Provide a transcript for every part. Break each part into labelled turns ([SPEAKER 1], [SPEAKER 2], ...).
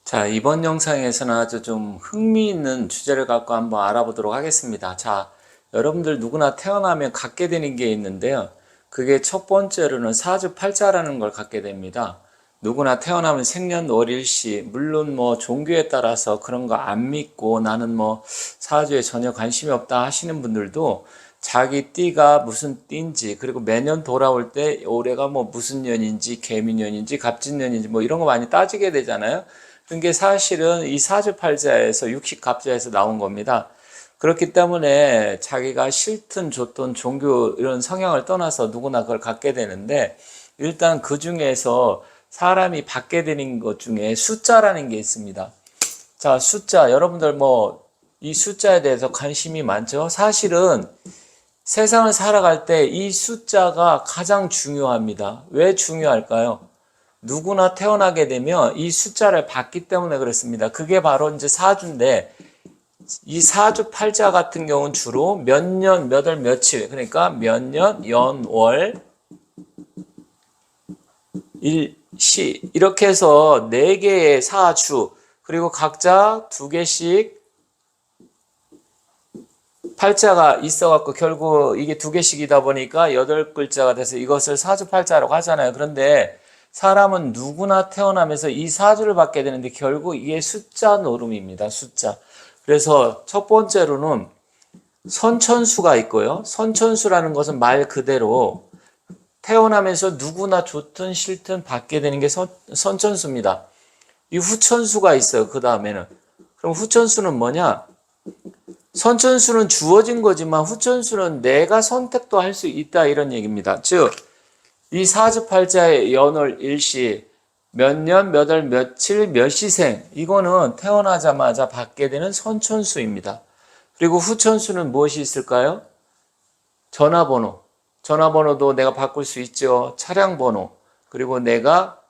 [SPEAKER 1] 자, 이번 영상에서는 아주 좀 흥미있는 주제를 갖고 한번 알아보도록 하겠습니다. 자, 여러분들 누구나 태어나면 갖게 되는 게 있는데요. 그게 첫 번째로는 사주팔자라는 걸 갖게 됩니다. 누구나 태어나면 생년월일시, 물론 뭐 종교에 따라서 그런 거 안 믿고 나는 뭐 사주에 전혀 관심이 없다 하시는 분들도 자기 띠가 무슨 띠인지, 그리고 매년 돌아올 때 올해가 뭐 무슨 년인지, 개미년인지, 갑진년인지 뭐 이런 거 많이 따지게 되잖아요. 그게 사실은 이 사주팔자에서 육식갑자에서 나온 겁니다. 그렇기 때문에 자기가 싫든 좋든 종교 이런 성향을 떠나서 누구나 그걸 갖게 되는데, 일단 그 중에서 사람이 받게 되는 것 중에 숫자라는 게 있습니다. 자, 숫자, 여러분들 뭐 이 숫자에 대해서 관심이 많죠? 사실은 세상을 살아갈 때 이 숫자가 가장 중요합니다. 왜 중요할까요? 누구나 태어나게 되면 이 숫자를 받기 때문에 그렇습니다. 그게 바로 이제 사주인데, 이 사주 팔자 같은 경우는 주로 몇 년, 몇 월, 며칠, 그러니까 몇 년, 연, 월, 일, 시, 이렇게 해서 4개의 사주, 그리고 각자 2개씩 팔자가 있어갖고 결국 이게 2개씩이다 보니까 8글자가 돼서 이것을 사주팔자라고 하잖아요. 그런데 사람은 누구나 태어나면서 이 사주를 받게 되는데 결국 이게 숫자 노름입니다. 숫자. 그래서 첫 번째로는 선천수가 있고요. 선천수라는 것은 말 그대로 태어나면서 누구나 좋든 싫든 받게 되는 게 선천수입니다. 이 후천수가 있어요. 그 다음에는. 그럼 후천수는 뭐냐? 선천수는 주어진 거지만 후천수는 내가 선택도 할 수 있다, 이런 얘기입니다. 즉, 이 사주팔자의 연월 일시, 몇 년, 몇 월, 며칠, 몇 시생, 이거는 태어나자마자 받게 되는 선천수입니다. 그리고 후천수는 무엇이 있을까요? 전화번호. 전화번호도 내가 바꿀 수 있죠. 차량번호. 그리고 내가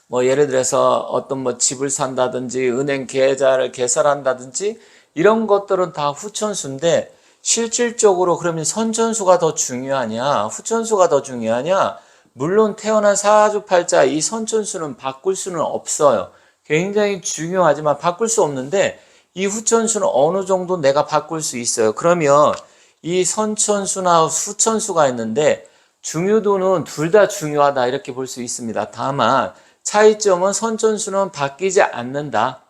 [SPEAKER 1] 뭐 예를 들어서 어떤 뭐 집을 산다든지 은행 계좌를 개설한다든지 이런 것들은 다 후천수인데, 실질적으로 그러면 선천수가 더 중요하냐 후천수가 더 중요하냐? 물론 태어난 사주팔자 이 선천수는 바꿀 수는 없어요. 굉장히 중요하지만 바꿀 수 없는데, 이 후천수는 어느 정도 내가 바꿀 수 있어요. 그러면 이 선천수나 후천수가 있는데 중요도는 둘 다 중요하다, 이렇게 볼 수 있습니다. 다만 차이점은 선천수는 바뀌지 않는다,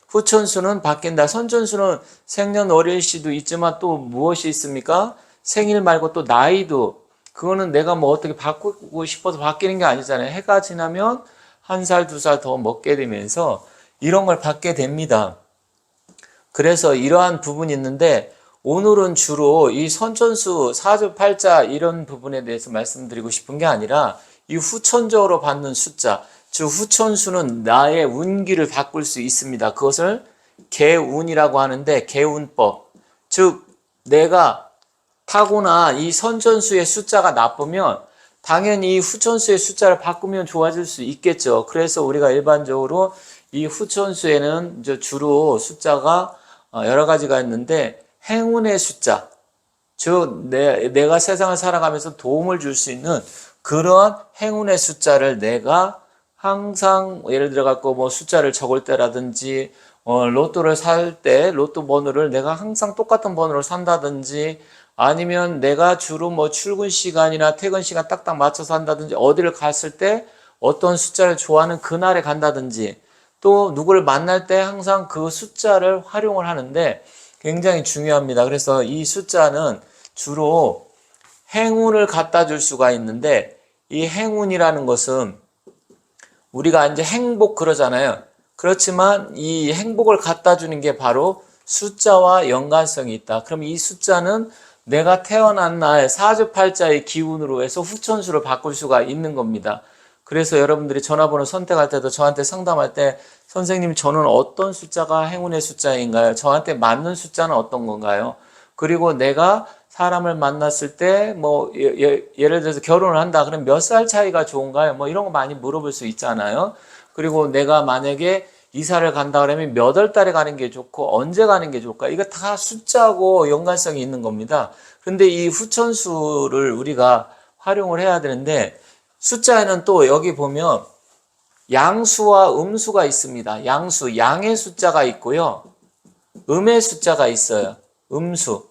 [SPEAKER 1] 후천수는 바뀐다. 선천수는 생년월일시도 있지만 또 무엇이 있습니까? 생일 말고 또 나이도, 그거는 내가 뭐 어떻게 바꾸고 싶어서 바뀌는 게 아니잖아요. 해가 지나면 1살, 2살 더 먹게 되면서 이런 걸 받게 됩니다. 그래서 이러한 부분이 있는데, 오늘은 주로 이 선천수, 사주팔자 이런 부분에 대해서 말씀드리고 싶은 게 아니라 이 후천적으로 받는 숫자, 즉 후천수는 나의 운기를 바꿀 수 있습니다. 그것을 개운이라고 하는데, 개운법, 즉 내가 타고난 이 선천수의 숫자가 나쁘면 당연히 이 후천수의 숫자를 바꾸면 좋아질 수 있겠죠. 그래서 우리가 일반적으로 이 후천수에는 이제 주로 숫자가 여러 가지가 있는데, 행운의 숫자, 즉 내가 세상을 살아가면서 도움을 줄 수 있는 그런 행운의 숫자를 내가 항상, 예를 들어 갖고 뭐 숫자를 적을 때라든지 로또를 살 때 로또 번호를 내가 항상 똑같은 번호를 산다든지, 아니면 내가 주로 뭐 출근 시간이나 퇴근 시간 딱딱 맞춰서 한다든지, 어디를 갔을 때 어떤 숫자를 좋아하는 그날에 간다든지, 또 누구를 만날 때 항상 그 숫자를 활용을 하는데 굉장히 중요합니다. 그래서 이 숫자는 주로 행운을 갖다 줄 수가 있는데, 이 행운이라는 것은 우리가 이제 행복 그러잖아요. 그렇지만 이 행복을 갖다 주는 게 바로 숫자와 연관성이 있다. 그럼 이 숫자는 내가 태어난 날 사주팔자의 기운으로 해서 후천수를 바꿀 수가 있는 겁니다. 그래서 여러분들이 전화번호 선택할 때도 저한테 상담할 때, 선생님 저는 어떤 숫자가 행운의 숫자인가요? 저한테 맞는 숫자는 어떤 건가요? 그리고 내가 사람을 만났을 때 뭐 예를 들어서 결혼을 한다 그러면 몇 살 차이가 좋은가요? 뭐 이런 거 많이 물어볼 수 있잖아요. 그리고 내가 만약에 이사를 간다 그러면 몇 월 달에 가는 게 좋고 언제 가는 게 좋을까? 이거 다 숫자하고 연관성이 있는 겁니다. 그런데 이 후천수를 우리가 활용을 해야 되는데, 숫자에는 또 여기 보면 양수와 음수가 있습니다. 양수, 양의 숫자가 있고요. 음의 숫자가 있어요. 음수.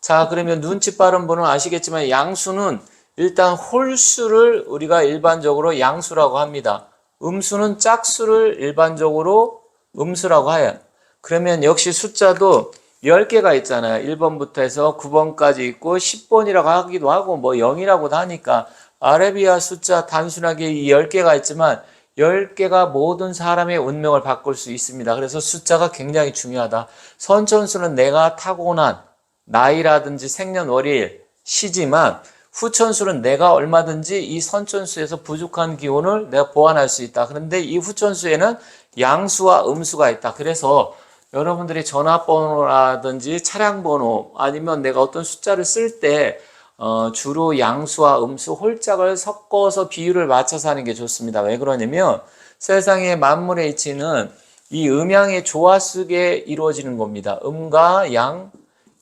[SPEAKER 1] 자, 그러면 눈치 빠른 분은 아시겠지만 양수는 일단 홀수를 우리가 일반적으로 양수라고 합니다. 음수는 짝수를 일반적으로 음수라고 해요. 그러면 역시 숫자도 10개가 있잖아요. 1번부터 해서 9번까지 있고 10번이라고 하기도 하고 뭐 0이라고도 하니까 아라비아 숫자 단순하게 이 10개가 있지만 10개가 모든 사람의 운명을 바꿀 수 있습니다. 그래서 숫자가 굉장히 중요하다. 선천수는 내가 타고난 나이라든지 생년월일, 시지만 후천수는 내가 얼마든지 이 선천수에서 부족한 기운을 내가 보완할 수 있다. 그런데 이 후천수에는 양수와 음수가 있다. 그래서 여러분들이 전화번호라든지 차량번호 아니면 내가 어떤 숫자를 쓸 때 주로 양수와 음수, 홀짝을 섞어서 비율을 맞춰서 하는 게 좋습니다. 왜 그러냐면 세상의 만물의 이치는 이 음양의 조화 속에 이루어지는 겁니다. 음과 양,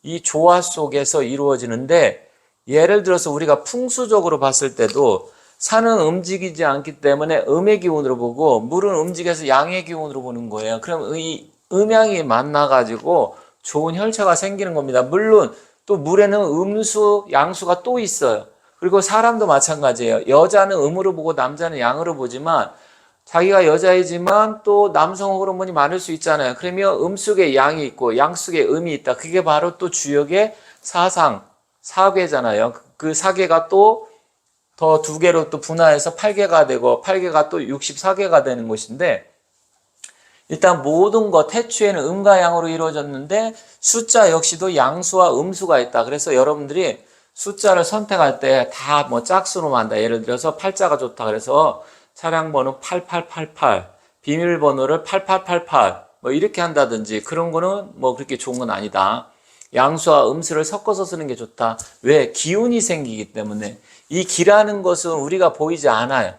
[SPEAKER 1] 이 조화 속에서 이루어지는데 예를 들어서 우리가 풍수적으로 봤을 때도 산은 움직이지 않기 때문에 음의 기운으로 보고 물은 움직여서 양의 기운으로 보는 거예요. 그럼 이 음양이 만나가지고 좋은 혈차가 생기는 겁니다. 물론 또 물에는 음수, 양수가 또 있어요. 그리고 사람도 마찬가지예요. 여자는 음으로 보고 남자는 양으로 보지만 자기가 여자이지만 또 남성 호르몬이 많을 수 있잖아요. 그러면 음 속에 양이 있고 양 속에 음이 있다. 그게 바로 또 주역의 사상, 사괴잖아요. 그 사괴가 또 더 2개로 또 분화해서 8개가 되고 8개가 또 64개가 되는 것인데 일단 모든 것 태초에는 음과 양으로 이루어졌는데 숫자 역시도 양수와 음수가 있다. 그래서 여러분들이 숫자를 선택할 때 다 뭐 짝수로 한다. 예를 들어서 팔자가 좋다. 그래서 차량 번호 8888, 비밀번호를 8888 뭐 이렇게 한다든지 그런 거는 뭐 그렇게 좋은 건 아니다. 양수와 음수를 섞어서 쓰는 게 좋다. 왜? 기운이 생기기 때문에. 이 기라는 것은 우리가 보이지 않아요.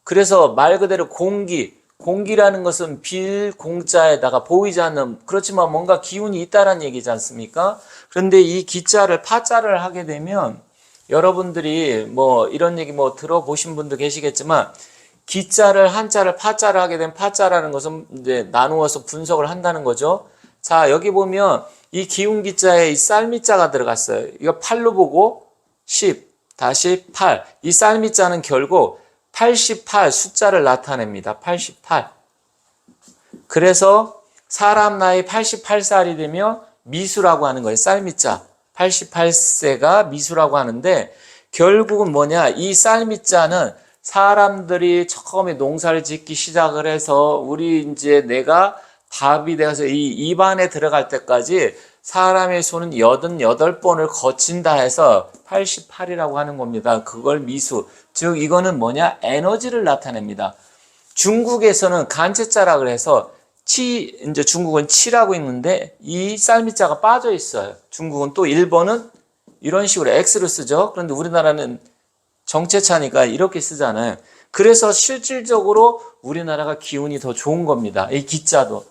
[SPEAKER 1] 그래서 말 그대로 공기라는 것은 빌 공자에다가 보이지 않는 그렇지만 뭔가 기운이 있다는 얘기지 않습니까? 그런데 이 기자를 파자를 하게 되면 여러분들이 뭐 이런 얘기 뭐 들어보신 분도 계시겠지만 기자를 한자를 파자를 하게 되면 파자라는 것은 이제 나누어서 분석을 한다는 거죠. 자, 여기 보면 이 기운 기자에 이 쌀미자가 들어갔어요. 이거 8로 보고 10 다시 8. 이 쌀미자는 결국 88 숫자를 나타냅니다. 88. 그래서 사람 나이 88살이 되면 미수라고 하는 거예요. 쌀미자. 88세가 미수라고 하는데 결국은 뭐냐? 이 쌀미자는 사람들이 처음에 농사를 짓기 시작을 해서 우리 이제 내가 밥이 돼서 이 입안에 들어갈 때까지 사람의 손은 88번을 거친다 해서 88이라고 하는 겁니다. 그걸 미수. 즉 이거는 뭐냐? 에너지를 나타냅니다. 중국에서는 간체자라 그래서 이제 중국은 치라고 있는데 이 쌀미자가 빠져 있어요. 중국은 또 일본은 이런 식으로 X를 쓰죠. 그런데 우리나라는 정체차니까 이렇게 쓰잖아요. 그래서 실질적으로 우리나라가 기운이 더 좋은 겁니다. 이 기자도.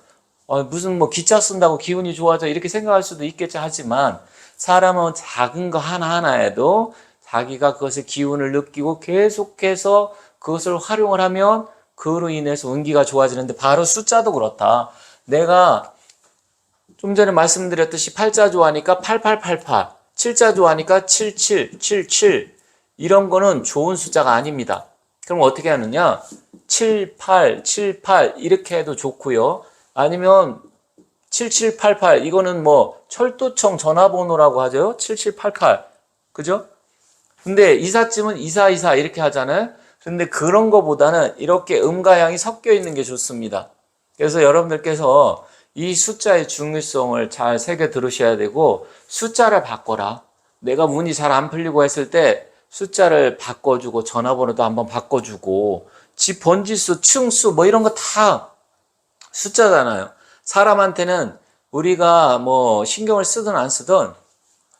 [SPEAKER 1] 무슨 뭐 기자 쓴다고 기운이 좋아져 이렇게 생각할 수도 있겠지 하지만 사람은 작은 거 하나하나에도 자기가 그것의 기운을 느끼고 계속해서 그것을 활용을 하면 그로 인해서 운기가 좋아지는데 바로 숫자도 그렇다. 내가 좀 전에 말씀드렸듯이 8자 좋아하니까 8888, 7자 좋아하니까 7777 이런 거는 좋은 숫자가 아닙니다. 그럼 어떻게 하느냐? 78, 78 이렇게 해도 좋고요. 아니면 7788 이거는 뭐 철도청 전화번호라고 하죠. 7788 그죠? 근데 이삿짐은 2424 이렇게 하잖아요. 근데 그런 거보다는 이렇게 음과 양이 섞여 있는 게 좋습니다. 그래서 여러분들께서 이 숫자의 중요성을 잘 새겨 들으셔야 되고 숫자를 바꿔라. 내가 운이 잘 안 풀리고 했을 때 숫자를 바꿔주고 전화번호도 한번 바꿔주고 집 번지수, 층수 뭐 이런 거 다 숫자잖아요. 사람한테는 우리가 뭐 신경을 쓰든 안 쓰든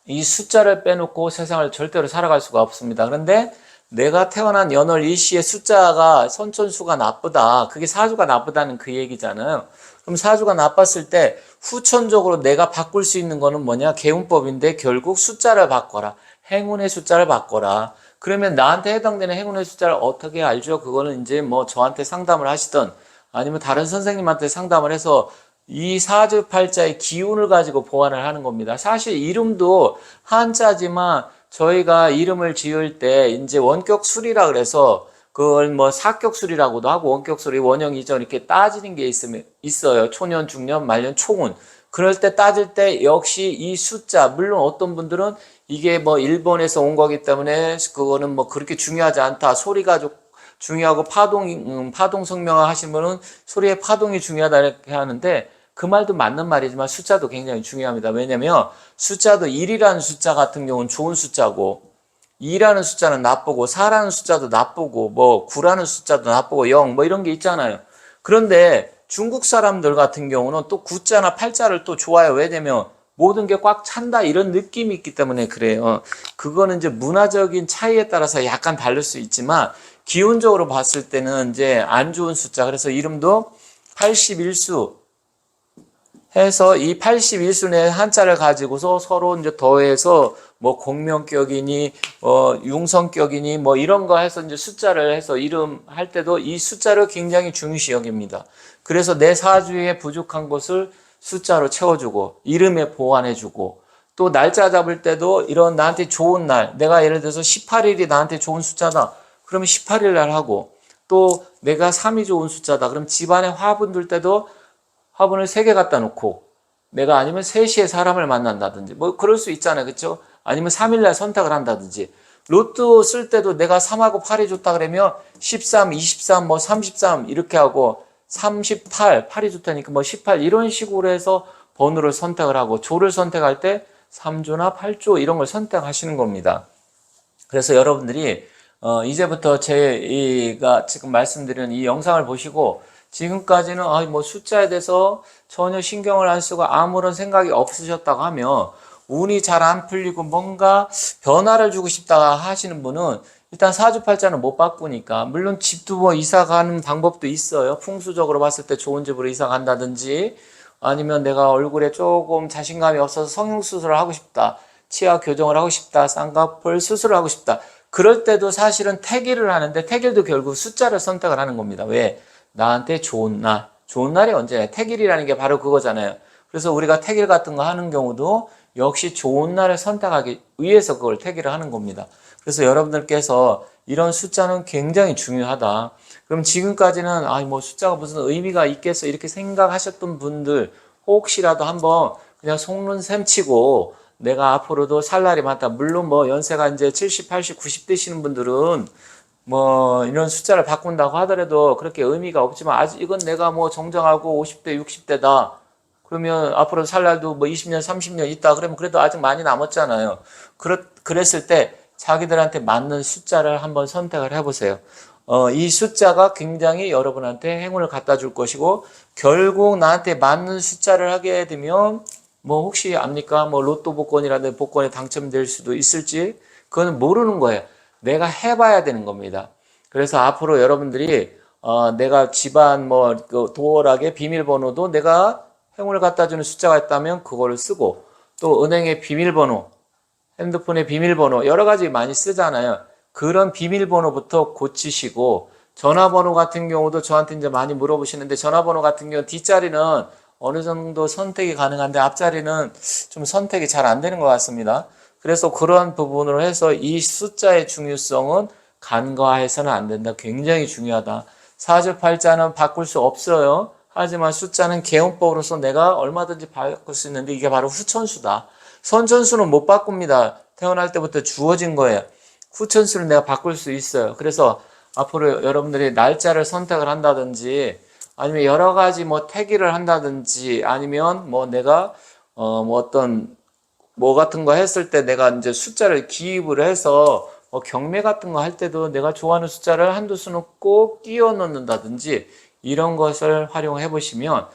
[SPEAKER 1] 이 숫자를 빼놓고 세상을 절대로 살아갈 수가 없습니다. 그런데 내가 태어난 연월 일시의 숫자가 선천수가 나쁘다. 그게 사주가 나쁘다는 그 얘기잖아요. 그럼 사주가 나빴을 때 후천적으로 내가 바꿀 수 있는 거는 뭐냐? 개운법인데 결국 숫자를 바꿔라. 행운의 숫자를 바꿔라. 그러면 나한테 해당되는 행운의 숫자를 어떻게 알죠? 그거는 이제 뭐 저한테 상담을 하시던 아니면 다른 선생님한테 상담을 해서 이 사주팔자의 기운을 가지고 보완을 하는 겁니다. 사실 이름도 한자지만 저희가 이름을 지을 때 이제 원격술이라 그래서 그걸 뭐 사격술이라고도 하고 원격술이 원형 이전 이렇게 따지는 게 있어요. 초년, 중년, 말년, 총운. 그럴 때 따질 때 역시 이 숫자, 물론 어떤 분들은 이게 뭐 일본에서 온 거기 때문에 그거는 뭐 그렇게 중요하지 않다. 소리가 중요하고 파동 성명화 하신 분은 소리의 파동이 중요하다 이렇게 하는데 그 말도 맞는 말이지만 숫자도 굉장히 중요합니다. 왜냐면 숫자도 1이라는 숫자 같은 경우는 좋은 숫자고 2라는 숫자는 나쁘고 4라는 숫자도 나쁘고 뭐 9라는 숫자도 나쁘고 0 뭐 이런 게 있잖아요. 그런데 중국 사람들 같은 경우는 또 9자나 8자를 또 좋아해요. 왜냐면 모든 게 꽉 찬다 이런 느낌이 있기 때문에 그래요. 그거는 이제 문화적인 차이에 따라서 약간 다를 수 있지만 기본적으로 봤을 때는 이제 안 좋은 숫자. 그래서 이름도 81수 해서 이 81순의 한자를 가지고서 서로 이제 더해서 뭐 공명격이니 융성격이니 뭐 이런 거 해서 이제 숫자를 해서 이름 할 때도 이 숫자를 굉장히 중요시 여깁니다. 그래서 내 사주에 부족한 것을 숫자로 채워주고 이름에 보완해주고 또 날짜 잡을 때도 이런 나한테 좋은 날 내가 예를 들어서 18일이 나한테 좋은 숫자다. 그러면 18일 날 하고 또 내가 3이 좋은 숫자다. 그럼 집안에 화분 둘 때도 화분을 3개 갖다 놓고 내가 아니면 3시에 사람을 만난다든지 뭐 그럴 수 있잖아요. 그렇죠? 아니면 3일날 선택을 한다든지 로또 쓸 때도 내가 3하고 8이 좋다 그러면 13, 23, 뭐 33 이렇게 하고 38, 8이 좋다니까 뭐 18 이런 식으로 해서 번호를 선택을 하고 조를 선택할 때 3조나 8조 이런 걸 선택하시는 겁니다. 그래서 여러분들이 이제부터 제가 지금 말씀드리는 이 영상을 보시고 지금까지는 뭐 숫자에 대해서 전혀 신경을 안 쓰고 아무런 생각이 없으셨다고 하면 운이 잘 안 풀리고 뭔가 변화를 주고 싶다 하시는 분은 일단 사주팔자는 못 바꾸니까 물론 집도 뭐 이사 가는 방법도 있어요. 풍수적으로 봤을 때 좋은 집으로 이사 간다든지 아니면 내가 얼굴에 조금 자신감이 없어서 성형수술을 하고 싶다. 치아 교정을 하고 싶다. 쌍꺼풀 수술을 하고 싶다. 그럴 때도 사실은 태기를 하는데 태길도 결국 숫자를 선택을 하는 겁니다. 왜? 나한테 좋은 날. 좋은 날이 언제냐? 태길이라는 게 바로 그거잖아요. 그래서 우리가 태길 같은 거 하는 경우도 역시 좋은 날을 선택하기 위해서 그걸 태길을 하는 겁니다. 그래서 여러분들께서 이런 숫자는 굉장히 중요하다. 그럼 지금까지는 뭐 숫자가 무슨 의미가 있겠어 이렇게 생각하셨던 분들 혹시라도 한번 그냥 속는 셈 치고 내가 앞으로도 살 날이 많다. 물론 뭐 연세가 이제 70, 80, 90 되시는 분들은 뭐 이런 숫자를 바꾼다고 하더라도 그렇게 의미가 없지만 아직 이건 내가 뭐 정정하고 50대, 60대다. 그러면 앞으로 살 날도 뭐 20년, 30년 있다. 그러면 그래도 아직 많이 남았잖아요. 그랬을 때 자기들한테 맞는 숫자를 한번 선택을 해보세요. 이 숫자가 굉장히 여러분한테 행운을 갖다 줄 것이고 결국 나한테 맞는 숫자를 하게 되면 뭐 혹시 압니까? 뭐 로또 복권이라든지 복권에 당첨될 수도 있을지 그거는 모르는 거예요. 내가 해봐야 되는 겁니다. 그래서 앞으로 여러분들이 내가 집안 뭐 도어락의 비밀번호도 내가 행운을 갖다 주는 숫자가 있다면 그거를 쓰고 또 은행의 비밀번호, 핸드폰의 비밀번호 여러 가지 많이 쓰잖아요. 그런 비밀번호부터 고치시고 전화번호 같은 경우도 저한테 이제 많이 물어보시는데 전화번호 같은 경우 뒷자리는 어느 정도 선택이 가능한데 앞자리는 좀 선택이 잘 안 되는 것 같습니다. 그래서 그러한 부분으로 해서 이 숫자의 중요성은 간과해서는 안 된다. 굉장히 중요하다. 사주팔자는 바꿀 수 없어요. 하지만 숫자는 개운법으로서 내가 얼마든지 바꿀 수 있는데 이게 바로 후천수다. 선천수는 못 바꿉니다. 태어날 때부터 주어진 거예요. 후천수는 내가 바꿀 수 있어요. 그래서 앞으로 여러분들이 날짜를 선택을 한다든지 아니면 여러 가지 뭐 태기를 한다든지 아니면 뭐 내가 뭐 어떤 뭐 같은 거 했을 때 내가 이제 숫자를 기입을 해서 경매 같은 거 할 때도 내가 좋아하는 숫자를 한두 수는 꼭 끼워 넣는다든지 이런 것을 활용해 보시면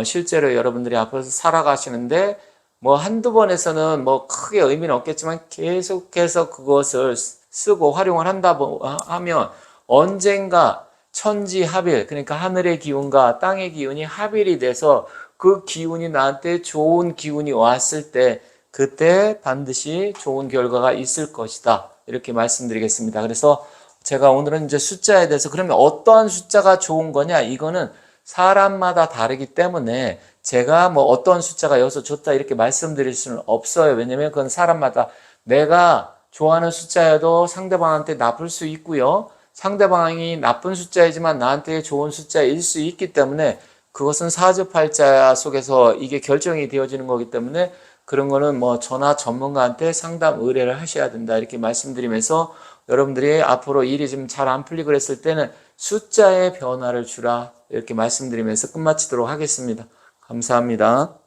[SPEAKER 1] 실제로 여러분들이 앞으로 살아가시는데 뭐 한두 번에서는 뭐 크게 의미는 없겠지만 계속해서 그것을 쓰고 활용을 한다 하면 언젠가 천지합일 그러니까 하늘의 기운과 땅의 기운이 합일이 돼서 그 기운이 나한테 좋은 기운이 왔을 때 그때 반드시 좋은 결과가 있을 것이다. 이렇게 말씀드리겠습니다. 그래서 제가 오늘은 이제 숫자에 대해서 그러면 어떠한 숫자가 좋은 거냐? 이거는 사람마다 다르기 때문에 제가 뭐 어떤 숫자가 여기서 좋다 이렇게 말씀드릴 수는 없어요. 왜냐면 그건 사람마다 내가 좋아하는 숫자여도 상대방한테 나쁠 수 있고요. 상대방이 나쁜 숫자이지만 나한테 좋은 숫자일 수 있기 때문에 그것은 사주팔자 속에서 이게 결정이 되어지는 거기 때문에 그런 거는 뭐 저나 전문가한테 상담 의뢰를 하셔야 된다 이렇게 말씀드리면서 여러분들이 앞으로 일이 좀 잘 안 풀리고 그랬을 때는 숫자의 변화를 주라 이렇게 말씀드리면서 끝마치도록 하겠습니다. 감사합니다.